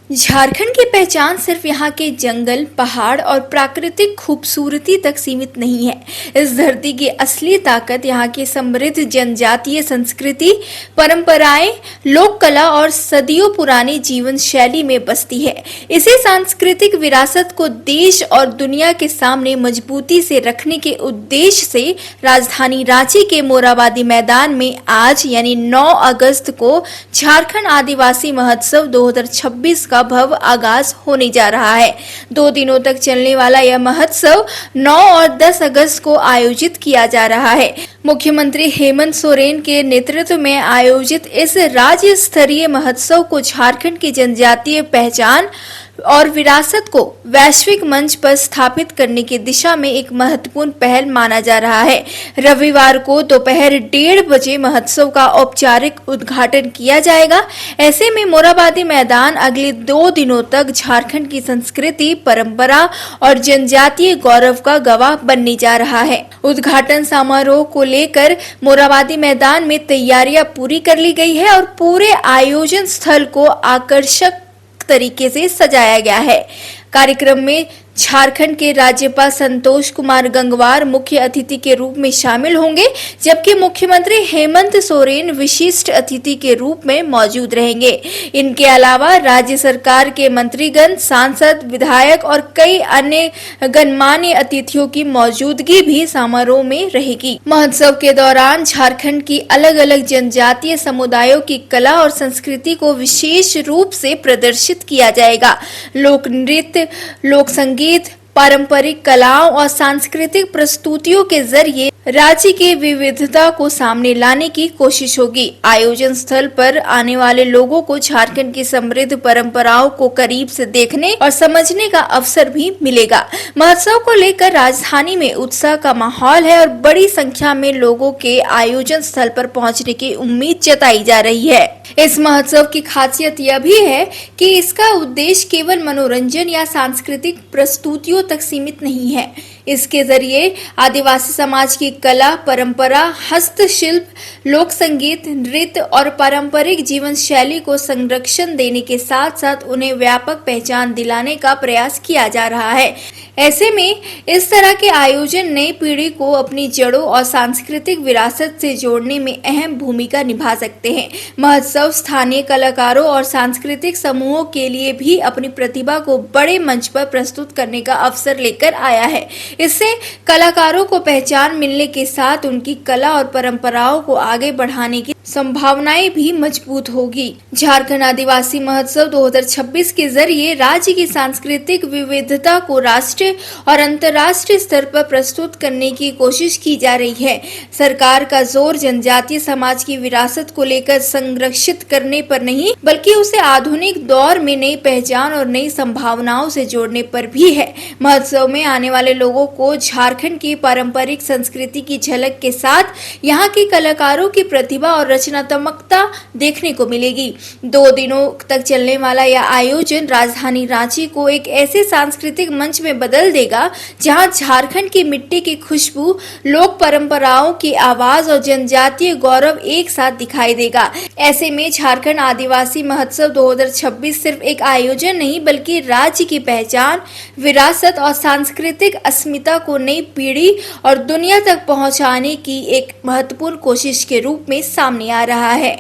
झारखंड की पहचान सिर्फ यहाँ के जंगल, पहाड़ और प्राकृतिक खूबसूरती तक सीमित नहीं है। इस धरती की असली ताकत यहाँ की समृद्ध जनजातीय संस्कृति, परंपराएं, लोक कला और सदियों पुरानी जीवन शैली में बसती है। इसी सांस्कृतिक विरासत को देश और दुनिया के सामने मजबूती से रखने के उद्देश्य से राजधानी रांची के मोरहाबादी मैदान में आज यानी 9 अगस्त को झारखंड आदिवासी महोत्सव 2026 का भव्य आगाज होने जा रहा है। 2 दिनों तक चलने वाला यह महोत्सव 9 और 10 अगस्त को आयोजित किया जा रहा है। मुख्यमंत्री हेमंत सोरेन के नेतृत्व में आयोजित इस राज्य स्तरीय महोत्सव को झारखंड की जनजातीय पहचान और विरासत को वैश्विक मंच पर स्थापित करने की दिशा में एक महत्वपूर्ण पहल माना जा रहा है। रविवार को दोपहर 1:30 बजे महोत्सव का औपचारिक उद्घाटन किया जाएगा। ऐसे में मोरहाबादी मैदान अगले 2 दिनों तक झारखंड की संस्कृति, परंपरा और जनजातीय गौरव का गवाह बनने जा रहा है। उद्घाटन समारोह को लेकर मोरहाबादी मैदान में तैयारियां पूरी कर ली गई है और पूरे आयोजन स्थल को आकर्षक तरीके से सजाया गया है। कार्यक्रम में झारखंड के राज्यपाल संतोष कुमार गंगवार मुख्य अतिथि के रूप में शामिल होंगे, जबकि मुख्यमंत्री हेमंत सोरेन विशिष्ट अतिथि के रूप में मौजूद रहेंगे। इनके अलावा राज्य सरकार के मंत्रीगण, सांसद, विधायक और कई अन्य गणमान्य अतिथियों की मौजूदगी भी समारोह में रहेगी। महोत्सव के दौरान झारखंड की अलग अलग जनजातीय समुदायों की कला और संस्कृति को विशेष रूप से प्रदर्शित किया जाएगा। लोक नृत्य, लोक संगीत, पारंपरिक कलाओं और सांस्कृतिक प्रस्तुतियों के जरिए राज्य की विविधता को सामने लाने की कोशिश होगी। आयोजन स्थल पर आने वाले लोगों को झारखंड की समृद्ध परंपराओं को करीब से देखने और समझने का अवसर भी मिलेगा। महोत्सव को लेकर राजधानी में उत्साह का माहौल है और बड़ी संख्या में लोगों के आयोजन स्थल पर पहुंचने की उम्मीद जताई जा रही है। इस महोत्सव की खासियत यह भी है कि इसका उद्देश्य केवल मनोरंजन या सांस्कृतिक प्रस्तुतियों तक सीमित नहीं है। इसके जरिए आदिवासी समाज की कला, परंपरा, हस्तशिल्प, लोक संगीत, नृत्य और पारंपरिक जीवन शैली को संरक्षण देने के साथ साथ उन्हें व्यापक पहचान दिलाने का प्रयास किया जा रहा है। ऐसे में इस तरह के आयोजन नई पीढ़ी को अपनी जड़ों और सांस्कृतिक विरासत से जोड़ने में अहम भूमिका निभा सकते हैं। महोत्सव स्थानीय कलाकारों और सांस्कृतिक समूहों के लिए भी अपनी प्रतिभा को बड़े मंच पर प्रस्तुत करने का अवसर लेकर आया है। इससे कलाकारों को पहचान मिलने के साथ उनकी कला और परंपराओं को आगे बढ़ाने की संभावनाएं भी मजबूत होगी। झारखंड आदिवासी महोत्सव 2026 के जरिए राज्य की सांस्कृतिक विविधता को राष्ट्रीय और अंतर्राष्ट्रीय स्तर पर प्रस्तुत करने की कोशिश की जा रही है। सरकार का जोर जनजातीय समाज की विरासत को लेकर संरक्षित करने पर नहीं, बल्कि उसे आधुनिक दौर में नई पहचान और नई संभावनाओं से जोड़ने पर भी है। महोत्सव में आने वाले लोगों को झारखंड की पारंपरिक संस्कृति की झलक के साथ यहाँ के कलाकारों की प्रतिभा और रचनात्मकता देखने को मिलेगी। 2 दिनों तक चलने वाला यह आयोजन राजधानी रांची को एक ऐसे सांस्कृतिक मंच में बदल देगा जहां झारखंड की मिट्टी की खुशबू, लोक परंपराओं की आवाज और जनजातीय गौरव एक साथ दिखाई देगा। ऐसे में झारखंड आदिवासी महोत्सव 2026 सिर्फ एक आयोजन नहीं, बल्कि राज्य की पहचान, विरासत और सांस्कृतिक अस्मिता को नई पीढ़ी और दुनिया तक पहुंचाने की एक महत्वपूर्ण कोशिश के रूप में सामने आ रहा है।